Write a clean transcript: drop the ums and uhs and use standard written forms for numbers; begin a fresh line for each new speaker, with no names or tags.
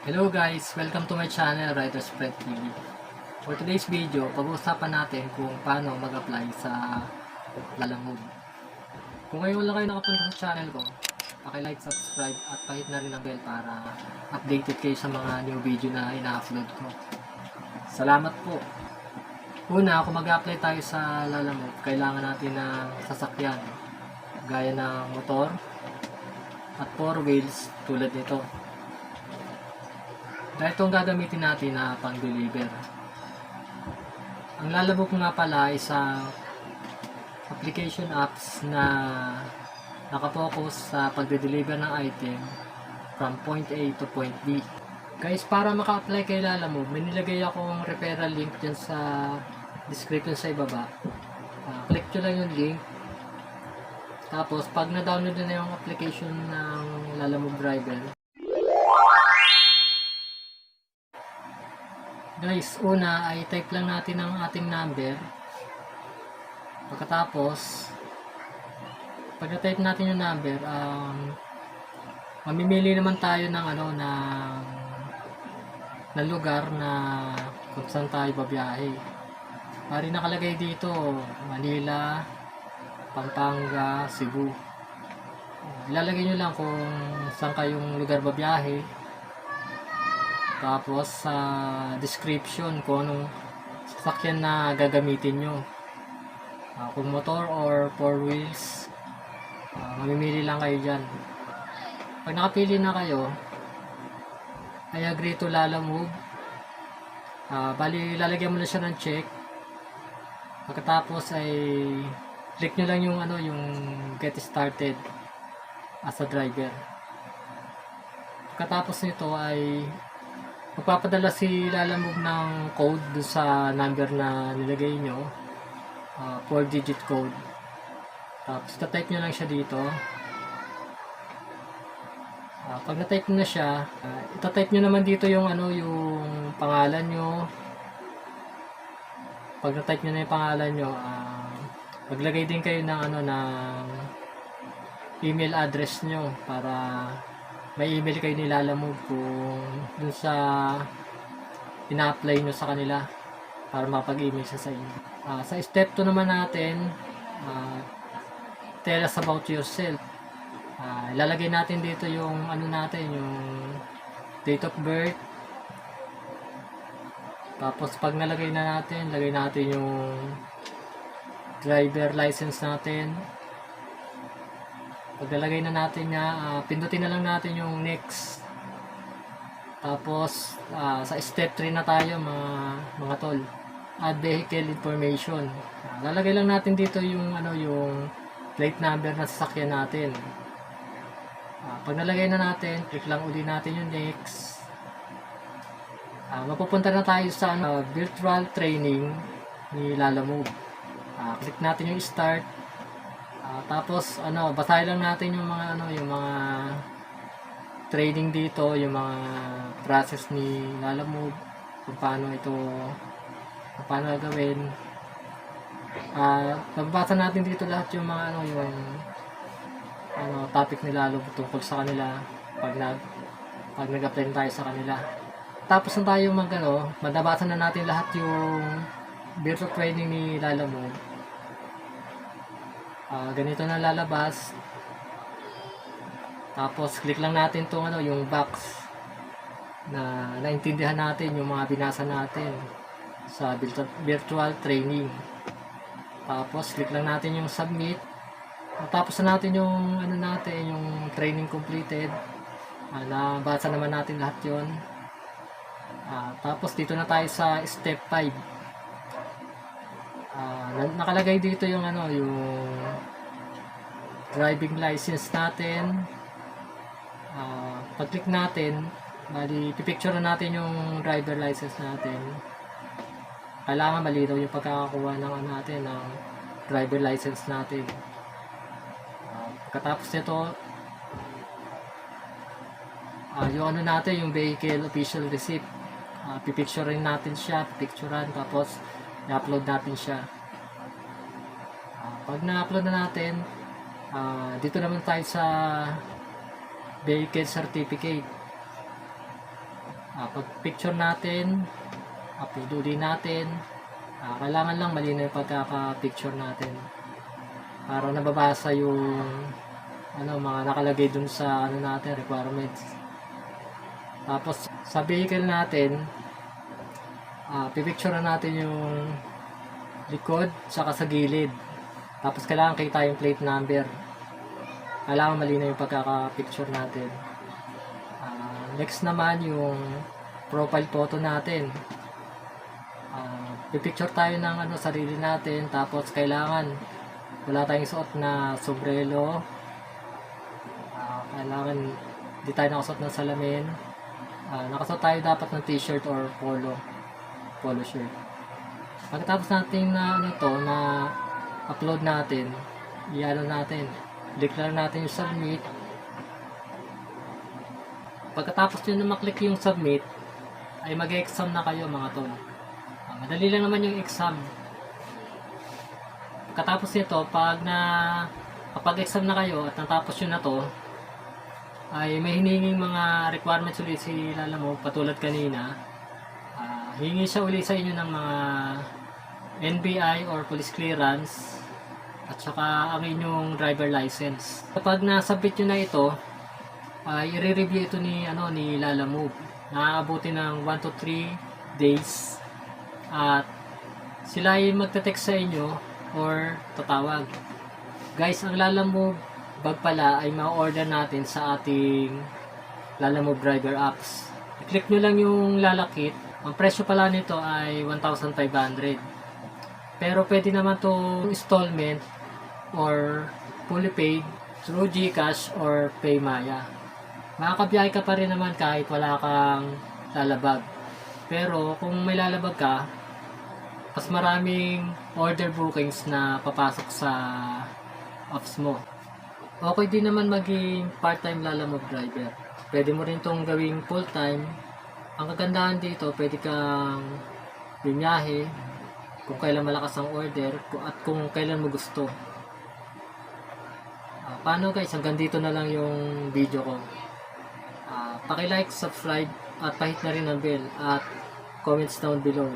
Hello guys! Welcome to my channel, Writer's Spread TV. For today's video, pag-uusapan natin kung paano mag-apply sa Lalamove. Kung ngayon lang kayo nakapunta sa channel ko, paki-like, subscribe at pahit na rin ang bell para updated kayo sa mga new video na ina-upload ko. Salamat po! Una, kung mag-apply tayo sa Lalamove, kailangan natin ng sasakyan gaya ng motor at 4 wheels tulad nito. Dahil itong gagamitin natin na pang-deliver. Ang Lalamove nga pala ay isang application apps na nakapokus sa pagde-deliver ng item from point A to point B. Guys, para maka-apply kay Lalamove, may nilagay akong referral link dyan sa description sa ibaba. Click nyo lang yung link. Tapos, pag na-download na yung application ng Lalamove driver, guys, una ay type lang natin ang ating number. Pagkatapos, pag na-type natin yung number, mamimili naman tayo ng ng lugar na kung saan tayo babiyahe. Pari nakalagay dito, Manila, Pampanga, Cebu. Ilalagay nyo lang kung saan kayong lugar babiyahe. Tapos sa description kung anong sasakyan na gagamitin nyo. Kung motor or 4 wheels, mamimili lang kayo dyan. Pag nakapili na kayo, I agree to Lalamove. Bali, lalagyan mo na siya ng check. Pagkatapos ay click nyo lang yung get started as a driver. Pagkatapos nito ay magpapadala si Lalamove ng code doon sa number na nilagay nyo, 4-digit code. Tapos type nyo lang siya dito. Pag na-type na siya, ita-type nyo naman dito yung yung pangalan nyo. Pag na-type nyo na yung pangalan nyo, maglagay din kayo ng ng email address nyo para may email kayo ni Lalamove kung dun sa ina-apply nyo sa kanila para mapag-email siya sa inyo. Sa step 2 naman natin, tell us about yourself. Ilalagay natin dito yung yung date of birth. Tapos pag nalagay na natin, lagay natin yung driver license natin. Pag nalagay na natin niya, pindutin na lang natin yung next. Tapos sa step 3 na tayo mga tol. Add vehicle information. Lalagay lang natin dito yung yung plate number ng sasakyan natin. Pag nalagay na natin, click lang uli natin yung next. Mapupunta na tayo sa virtual training ni Lalamove. Click natin yung start. Tapos basahin lang natin yung mga training dito, yung mga process ni Lalamove, kung paano gagawin. Magbasa natin dito lahat yung mga yung topic ni Lalamove tungkol sa kanila pag nag-apply tayo sa kanila. Tapos na tayo madabasa na natin lahat yung virtual training ni Lalamove. Ganito na lalabas. Tapos click lang natin tong yung box na naintindihan natin yung mga binasa natin sa virtual training. Tapos click lang natin yung submit. Tapos na natin yung yung training completed. Nabasa naman natin lahat yon. Tapos dito na tayo sa step 5. Nakalagay dito yung yung driving license natin. Pag-click natin, bali pipicture na natin yung driver license natin. Kailangan malinaw yung pagkakakuha ng ng driver license natin. Pagkatapos nito, yung natin, yung vehicle official receipt. Pipicturein natin siya, tapos i-upload natin siya. Pag na-upload na natin, dito naman tayo sa vehicle certificate. Pag picture natin, upload din natin. Kailangan lang malinaw yung pagkaka-picture natin para nababasa yung mga nakalagay dun sa natin, requirements. Tapos sa vehicle natin, pipicture natin yung likod saka sa gilid. Tapos kailangan kita yung plate number. Kailangan malinaw yung pagkaka-picture natin. Next naman yung profile photo natin. Pipicture tayo ng sarili natin, tapos kailangan wala tayong suot na sombrero. Kailangan di tayo nakasuot ng salamin. Nakasuot tayo dapat ng t-shirt or polo shirt. Pagkatapos natin na upload natin, declare natin yung submit. Pagkatapos nyo na maklik yung submit, ay mag-exam na kayo mga tol. Madali lang naman yung exam. Pagkatapos nito, kapag exam na kayo at natapos yun na to, ay may hininging mga requirements ulit si Lalamove patulad kanina. Hingi siya ulit sa inyo ng mga NBI or police clearance at saka ang inyong driver license. Kapag nasubmit nyo na ito, i-review ito ni Lalamove. Nakakabuti ng 1 to 3 days at sila ay magte-text sa inyo or tatawag. Guys, ang Lalamove bag pala ay ma-order natin sa ating Lalamove driver apps. I-click nyo lang yung lalakit. Ang presyo pala nito ay 1,500. Pero pwede naman to installment or fully paid through GCash or Paymaya. Makakabiyahe ka pa rin naman kahit wala kang lalabag. Pero kung may lalabag ka, mas maraming order bookings na papasok sa apps mo. Okay din naman maging part-time Lalamove driver. Pwede mo rin itong gawing full-time. Ang kagandahan dito, pwede kang bumiyahe kung kailan malakas ang order at kung kailan mo gusto. Paano guys, hanggang dito na lang yung video ko. Paki-like, subscribe at pahit na rin ang bell at comments down below.